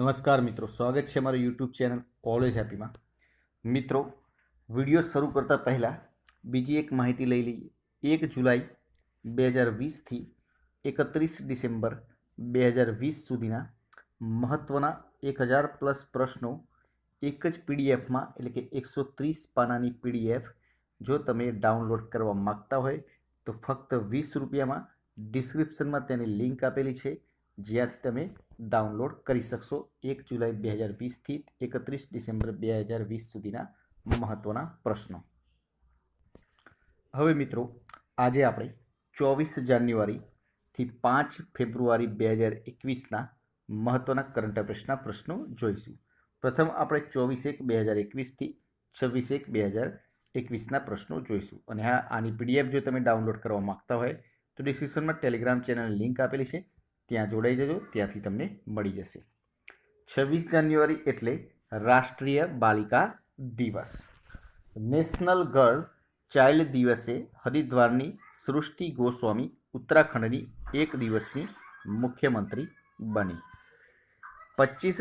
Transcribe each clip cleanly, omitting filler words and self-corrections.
નમસ્કાર મિત્રો, સ્વાગત છે અમારી યુટ્યુબ ચેનલ ઓલવેઝ હેપીમાં. મિત્રો, વિડીયો શરૂ કરતાં પહેલાં બીજી એક માહિતી લઈ લઈએ. 1 જુલાઈ 2020થી 31 ડિસેમ્બર 2020 સુધીના મહત્ત્વના 1000+ પ્રશ્નો એક જ પીડીએફમાં, એટલે કે 130 પાનાની પીડીએફ જો તમે ડાઉનલોડ કરવા માગતા હોય તો ફક્ત 20 રૂપિયામાં ડિસ્ક્રિપ્શનમાં તેની લિંક આપેલી છે, જ્યાંથી તમે ડાઉનલોડ કરી શકશો. 1 જુલાઈ 2020થી 31 ડિસેમ્બર 2020 સુધીના મહત્ત્વના પ્રશ્નો. હવે મિત્રો, આજે આપણે 24 જાન્યુઆરીથી 5 ફેબ્રુઆરી 2021ના મહત્ત્વના કરંટ અફેર્સના પ્રશ્નો જોઈશું. પ્રથમ આપણે 24/1/2021થી 26/1/2021ના પ્રશ્નો જોઈશું. અને હા, આની પીડીએફ જો તમે ડાઉનલોડ કરવા માગતા હોય તો ડિસ્ક્રિપ્શનમાં ટેલિગ્રામ ચેનલની લિંક આપેલી છે, ત્યાં જોડાઈ જજો, ત્યાંથી તમને મળી જશે. 26 જાન્યુઆરી એટલે રાષ્ટ્રીય બાલિકા દિવસ. નેશનલ ગર્લ ચાઇલ્ડ દિવસે હરિદ્વારની સૃષ્ટિ ગોસ્વામી ઉત્તરાખંડની એક દિવસની મુખ્યમંત્રી બની. 25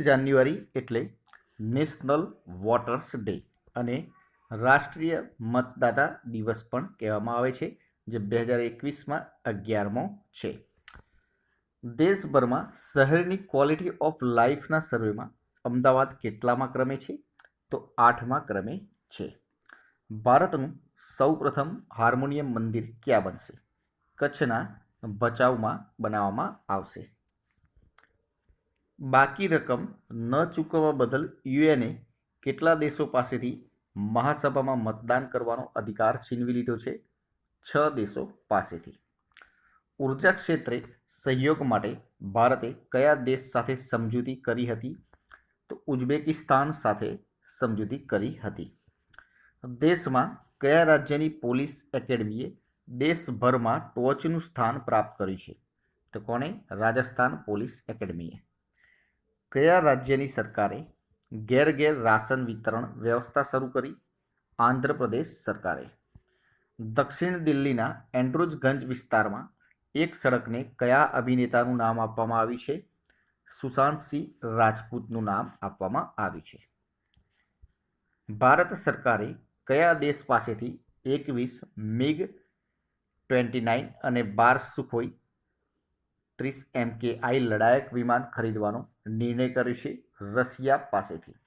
જાન્યુઆરી એટલે નેશનલ વોટર્સ ડે અને રાષ્ટ્રીય મતદાતા દિવસ પણ કહેવામાં આવે છે, જે 2021માં 11મો છે. દેશભરમાં શહેરની ક્વોલિટી ઓફ લાઈફના સર્વેમાં અમદાવાદ કેટલામાં ક્રમે છે? તો 8મા ક્રમે છે. ભારતનું સૌપ્રથમ હાર્મોનિયમ મંદિર ક્યાં બનશે? કચ્છના ભચાઉમાં બનાવવામાં આવશે. બાકી રકમ ન ચૂકવવા બદલ યુએને કેટલા દેશો પાસેથી મહાસભામાં મતદાન કરવાનો અધિકાર છીનવી લીધો છે? 6 દેશો પાસેથી. ઉર્જા ક્ષેત્રે સહયોગ માટે ભારતે કયા દેશ સાથે સમજૂતી કરી હતી? તો ઉઝબેકિસ્તાન સાથે સમજૂતી કરી હતી. દેશમાં કયા રાજ્યની પોલીસ એકેડમીએ દેશભરમાં ટોચનું સ્થાન પ્રાપ્ત કર્યું છે? તો કોને? રાજસ્થાન પોલીસ એકેડમીએ. કયા રાજ્યની સરકારે ઘેર ઘેર રાશન વિતરણ વ્યવસ્થા શરૂ કરી? આંધ્રપ્રદેશ સરકારે. દક્ષિણ દિલ્હીના એન્ડ્રુજગંજ વિસ્તારમાં એક સડકને કયા અભિનેતાનું નામ આપવામાં આવ્યું છે? સુશાંત સિંહ રાજપૂતનું નામ આપવામાં આવ્યું છે. ભારત સરકારે કયા દેશ પાસેથી 21 MiG-29 અને 12 સુખોઈ 30 MKI લડાયક વિમાન ખરીદવાનો નિર્ણય કર્યો છે? રશિયા પાસેથી.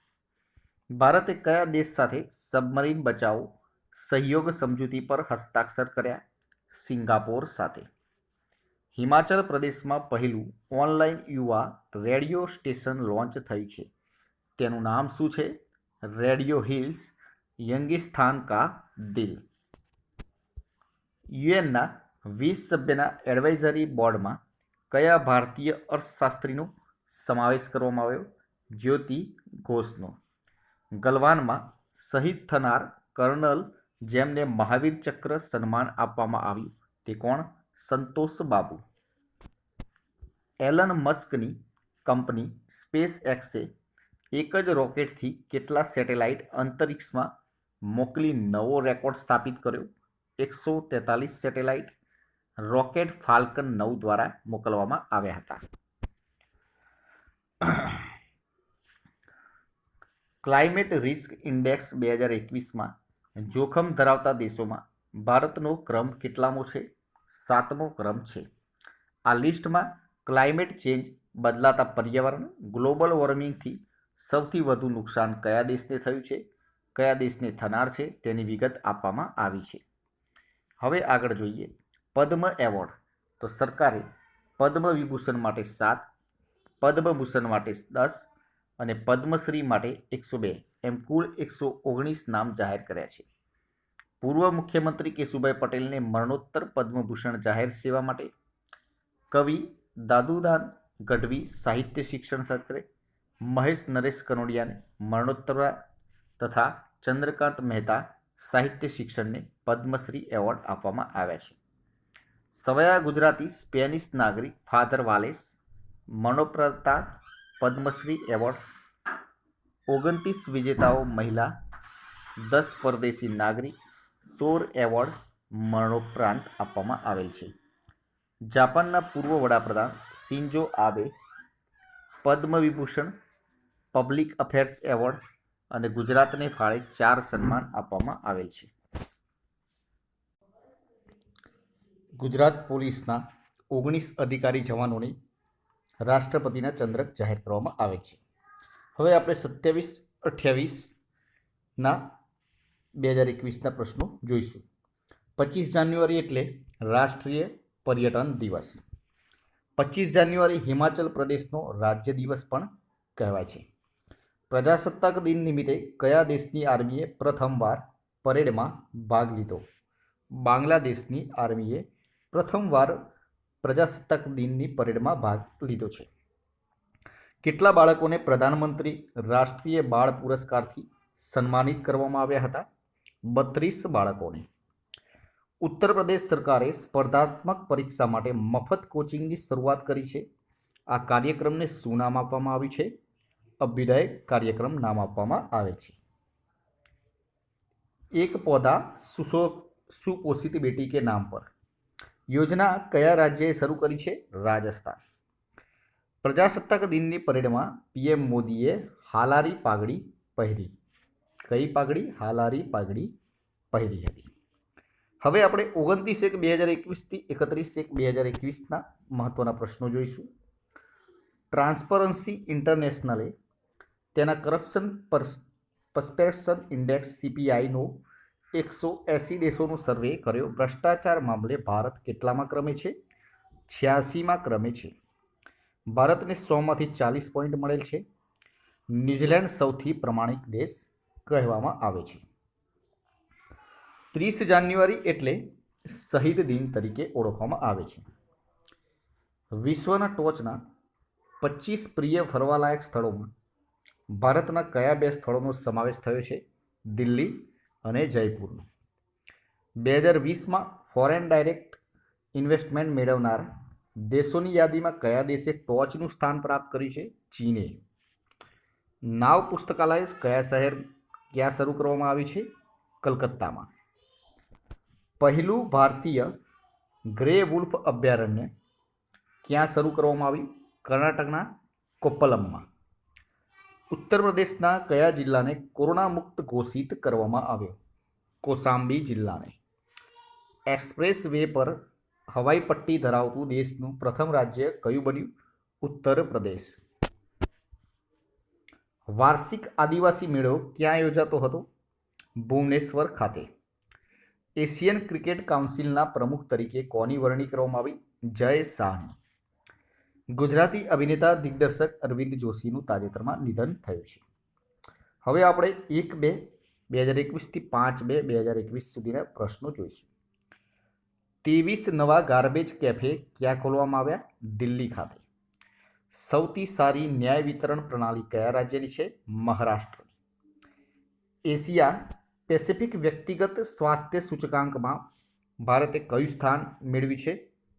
ભારતે કયા દેશ સાથે સબમરીન બચાવ સહયોગ સમજૂતી પર હસ્તાક્ષર કર્યા? સિંગાપોર સાથે. હિમાચલ પ્રદેશમાં પહેલું ઓનલાઈન યુવા રેડિયો સ્ટેશન લોન્ચ થયું છે. તેનું નામ શું છે? રેડિયો હિલ્સ યંગિસ્તાન કા દિલ. યુએનના 20 સભ્યના એડવાઇઝરી બોર્ડમાં કયા ભારતીય અર્થશાસ્ત્રીનો સમાવેશ કરવામાં આવ્યો? જ્યોતિ ઘોષનો. ગલવાનમાં શહીદ થનાર કર્નલ જેમને મહાવીર ચક્ર સન્માન આપવામાં આવ્યું તે કોણ? સંતોષ બાબુ. એલન મસ્કની કંપની સ્પેસ એક્સે એક જ રોકેટથી કેટલા સેટેલાઇટ અંતરિક્ષમાં મોકલી નવો રેકોર્ડ સ્થાપિત કર્યો? 143 સેટેલાઇટ રોકેટ ફાલ્કન 9 દ્વારા મોકલવામાં આવ્યા હતા. ક્લાઇમેટ રિસ્ક ઇન્ડેક્સ 2021માં જોખમ ધરાવતા દેશોમાં ભારતનો ક્રમ કેટલામો છે? 7મો ક્રમ છે. આ લિસ્ટમાં ક્લાઇમેટ ચેન્જ, બદલાતા પર્યાવરણ, ગ્લોબલ વોર્મિંગથી સૌથી વધુ નુકસાન કયા દેશને થયું છે, કયા દેશને થનાર છે, તેની વિગત આપવામાં આવી છે. હવે આગળ જોઈએ પદ્મ એવોર્ડ. તો સરકારે પદ્મ વિભૂષણ માટે 7, પદ્મભૂષણ માટે 10 અને પદ્મશ્રી માટે 102 એમ કુલ 119 નામ જાહેર કર્યા છે. પૂર્વ મુખ્યમંત્રી કેશુભાઈ પટેલને મરણોત્તર પદ્મભૂષણ જાહેર સેવા માટે, કવિ દાદુદાન ગઢવી સાહિત્ય શિક્ષણ ક્ષેત્રે, મહેશ નરેશ કનોડિયાને મરણોત્તર તથા ચંદ્રકાંત મહેતા સાહિત્ય શિક્ષણને પદ્મશ્રી એવોર્ડ આપવામાં આવ્યા છે. સવયા ગુજરાતી સ્પેનિશ નાગરિક ફાધર વાલેસ મરણોપરાંત પદ્મશ્રી એવોર્ડ. 29 વિજેતાઓ મહિલા, 10 પરદેશી નાગરિક, 16 એવોર્ડ મરણોપરાંત આપવામાં આવેલ છે. જાપાનના પૂર્વ વડાપ્રધાન Shinzo Abe Padma Vibhushan, public affairs award અને ગુજરાતને ફાળે 4 સન્માન આપવામાં આવેલ છે. ગુજરાત પોલીસના 19 અધિકારી જવાનોને રાષ્ટ્રપતિના ચંદ્રક જાહેર કરવામાં આવે છે. હવે આપણે 27-28ના 2021ના પ્રશ્નો જોઈશું. 25 જાન્યુઆરી એટલે રાષ્ટ્રીય પર્યટન દિવસ. 25 જાન્યુઆરી હિમાચલ પ્રદેશનો રાજ્ય દિવસ પણ કહેવાય છે. પ્રજાસત્તાક દિન નિમિત્તે કયા દેશની આર્મીએ પ્રથમવાર પરેડમાં ભાગ લીધો? બાંગ્લાદેશની આર્મીએ પ્રથમવાર પ્રજાસત્તાક દિનની પરેડમાં ભાગ લીધો છે. કેટલા બાળકોને પ્રધાનમંત્રી રાષ્ટ્રીય બાળ પુરસ્કારથી સન્માનિત કરવામાં આવ્યા હતા? 32 બાળકોને. ઉત્તર પ્રદેશ સરકારે સ્પર્ધાત્મક પરીક્ષા માટે મફત કોચિંગની શરૂઆત કરી છે. આ કાર્યક્રમને શું નામ આપવામાં આવ્યું છે? અભ્યુદય કાર્યક્રમ નામ આપવામાં આવે છે. એક પૌધા સુપોષિત બેટી કે નામ પર યોજના કયા રાજ્યએ શરૂ કરી છે? રાજસ્થાન. પ્રજાસત્તાક દિનની પરેડમાં પીએમ મોદીએ હાલારી પાઘડી પહેરી. કઈ પાઘડી? હાલારી પાઘડી પહેરી હતી. હવે આપણે 29/1/2021થી 31/1/2021ના મહત્વના પ્રશ્નો જોઈશું. ટ્રાન્સપરન્સી ઇન્ટરનેશનલે તેના કરપ્શન પર્સેપ્શન ઇન્ડેક્સ CPIનો 180 દેશોનો સર્વે કર્યો. ભ્રષ્ટાચાર મામલે ભારત કેટલામાં ક્રમે છે? 86મા ક્રમે છે. ભારતને 100માંથી 40 પોઈન્ટ મળેલ છે. ન્યૂઝીલેન્ડ સૌથી પ્રમાણિક દેશ કહેવામાં આવે છે. 30 જાન્યુઆરી એટલે શહીદ દિન તરીકે ઓળખવામાં આવે છે. વિશ્વના ટોચના 25 પ્રિય ફરવાલાયક સ્થળોમાં ભારતના કયા 2 સ્થળોનો સમાવેશ થયો છે? દિલ્હી અને જયપુરનો. 2020માં ફોરેન ડાયરેક્ટ ઇન્વેસ્ટમેન્ટ મેળવનાર દેશોની યાદીમાં કયા દેશે ટોચનું સ્થાન પ્રાપ્ત કર્યું છે? ચીને. નાવ પુસ્તકાલય ક્યાં શરૂ કરવામાં આવ્યું છે? કલકત્તામાં. પહેલું ભારતીય ગ્રે વુલ્ફ અભયારણ્ય ક્યાં શરૂ કરવામાં આવ્યું? કર્ણાટકના કોપ્પલમમાં. ઉત્તર પ્રદેશના કયા જિલ્લાને કોરોના મુક્ત ઘોષિત કરવામાં આવ્યો? કોસાંબી જિલ્લાને. એક્સપ્રેસ વે પર હવાઈ પટ્ટી ધરાવતું દેશનું પ્રથમ રાજ્ય કયું બન્યું? ઉત્તર પ્રદેશ. વાર્ષિક આદિવાસી મેળો ક્યાં યોજાતો હતો? ભુવનેશ્વર ખાતે. એશિયન ક્રિકેટ કાઉન્સિલના પ્રમુખ તરીકે કોની વરણી કરવામાં આવી? જય શાહની. ગુજરાતી અભિનેતા દિગ્દર્શક અરવિંદ જોશીનું તાજેતરમાં નિધન થયું છે. હવે આપણે 1/2/2021થી 5/2/2021 સુધીના પ્રશ્નો જોઈશું. 23 નવા ગાર્બેજ કેફે ક્યાં ખોલવામાં આવ્યા? દિલ્હી ખાતે. સૌથી સારી ન્યાય વિતરણ પ્રણાલી કયા રાજ્યની છે? મહારાષ્ટ્રની. એશિયા પેસિફિક વ્યક્તિગત સ્વાસ્થ્ય સૂચકાંકમાં ભારતે કયું સ્થાન મેળવ્યું છે?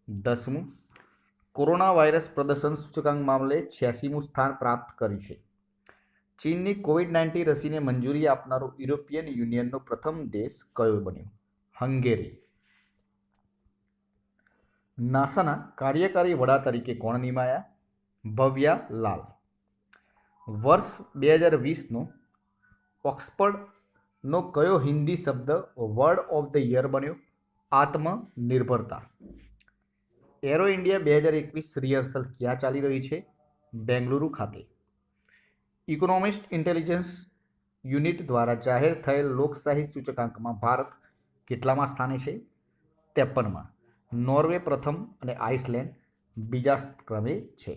10મું. કોરોના વાયરસ પ્રદર્શન સૂચકાંક મામલે 86મું સ્થાન પ્રાપ્ત કર્યું છે. ચીનની COVID-19 રસીને મંજૂરી આપનારો યુરોપિયન યુનિયનનો પ્રથમ દેશ કયો બન્યો? હંગેરી. નાસાના કાર્યકારી વડા તરીકે કોણ નિમાયા? ભવ્યા લાલ. વર્ષ 2020નો ઓક્સફર્ડનો કયો હિન્દી શબ્દ વર્ડ ઓફ ધ યર બન્યો? આત્મનિર્ભરતા. એરો ઇન્ડિયા 2021 રિહર્સલ ક્યાં ચાલી રહી છે? બેંગલુરુ ખાતે. ઇકોનોમિસ્ટ ઇન્ટેલિજન્સ યુનિટ દ્વારા જાહેર થયેલ લોકશાહી સૂચકાંકમાં ભારત કેટલામાં સ્થાને છે? 53માં. નોર્વે પ્રથમ અને આઇસલેન્ડ બીજા ક્રમે છે.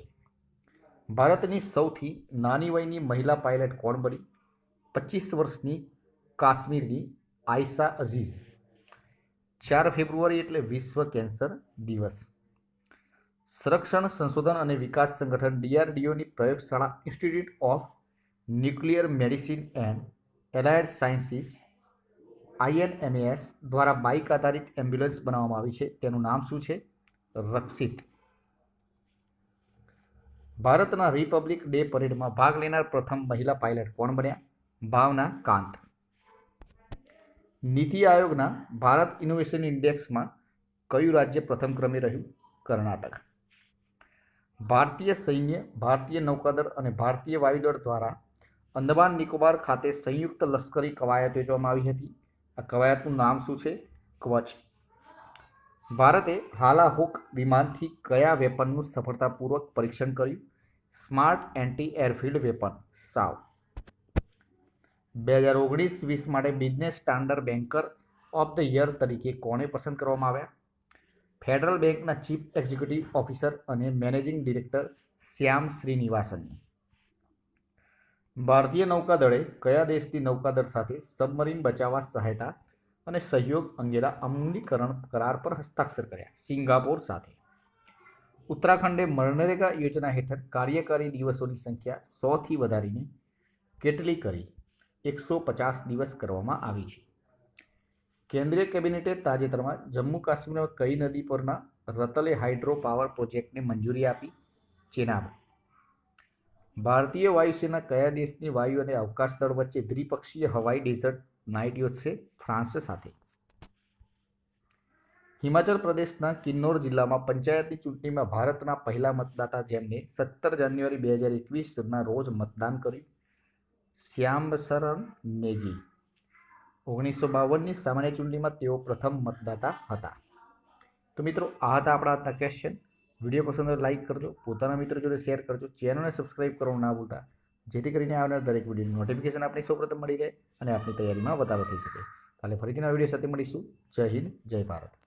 ભારતની સૌથી નાની વયની મહિલા પાયલટ કોણ બની? 25 વર્ષની કાશ્મીરની આયશા અઝીઝ. 4 ફેબ્રુઆરી એટલે વિશ્વ કેન્સર દિવસ. સંરક્ષણ સંશોધન અને વિકાસ સંગઠન DRDOની પ્રયોગશાળા institute of nuclear medicine and allied sciences INMAS દ્વારા બાઇક આધારિત એમ્બ્યુલન્સ બનાવવામાં આવી છે. તેનું નામ શું છે? રક્ષિત. ભારતના રિપબ્લિક ડે પરેડમાં ભાગ લેનાર પ્રથમ મહિલા પાયલટ કોણ બન્યા? ભાવના કાંત. નીતિ આયોગના ભારત ઇનોવેશન ઇન્ડેક્સમાં કયું રાજ્ય પ્રથમ ક્રમે રહ્યું? કર્ણાટક. ભારતીય સૈન્ય, ભારતીય નૌકાદળ અને ભારતીય વાયુદળ દ્વારા અંદમાન નિકોબાર ખાતે સંયુક્ત લશ્કરી કવાયત યોજવામાં આવી હતી. આ કવાયતનું નામ શું છે? કવચ. ભારતે હાલાહુક વિમાનથી કયા વેપનનું સફળતાપૂર્વક પરીક્ષણ કર્યું? સ્માર્ટ એન્ટી એરફિલ્ડ વેપન સાવ. 2019-20 માટે business standard banker of the year તરીકે કોને પસંદ કરવામાં આવ્યા? ફેડરલ બેંકના ચીફ એક્ઝિક્યુટિવ ઓફિસર અને મેનેજિંગ ડિરેક્ટર શ્યામ શ્રીનિવાસનને. ભારતીય નૌકાદળે કયા દેશની નૌકાદળ સાથે સબમરીન બચાવવા સહાયતા અને સહયોગ અંગેના અમલીકરણ કરાર પર હસ્તાક્ષર કર્યા? સિંગાપોર સાથે. ઉત્તરાખંડે મનરેગા યોજના હેઠળ કાર્યકારી દિવસોની સંખ્યા 100થી વધારીને કેટલી કરી? 150 દિવસ કરવામાં આવી છે. કેન્દ્રીય કેબિનેટે તાજેતરમાં જમ્મુ કાશ્મીરમાં કઈ નદી પરના રતલે હાઇડ્રો પાવર પ્રોજેક્ટને મંજૂરી આપી? ચેનાબ. ભારતીય વાયુસેના કયા દેશની વાયુ અને અવકાશ દળ વચ્ચે દ્વિપક્ષીય હવાઈ ડેઝર્ટ નાઇટ યોજશે? ફ્રાન્સ સાથે. હિમાચલ પ્રદેશના કિન્નૌર જિલ્લામાં પંચાયતની ચૂંટણીમાં ભારતના પહેલા મતદાતા જેમને 17 જાન્યુઆરી 2021ના રોજ મતદાન કર્યું? શ્યામશરણ નેગી. 1952ની સામાન્ય ચૂંટણીમાં તેઓ પ્રથમ મતદાતા હતા. તો મિત્રો, આ હતા આપણા આજના ક્વેશ્ચન. વિડીયો પસંદ આવે લાઇક કરજો, પોતાના મિત્રો જોડે શેર કરજો, ચેનલને સબસ્ક્રાઇબ કરવાનું ના ભૂલતા, જેથી કરીને આવનાર દરેક વિડીયોની નોટિફિકેશન આપણી સૌપ્રથમ મળી રહે અને આપણી તૈયારીમાં વધારો થઈ શકે. કાલે ફરીથી નવા વિડીયો સાથે મળીશું. જય હિન્દ, જય ભારત.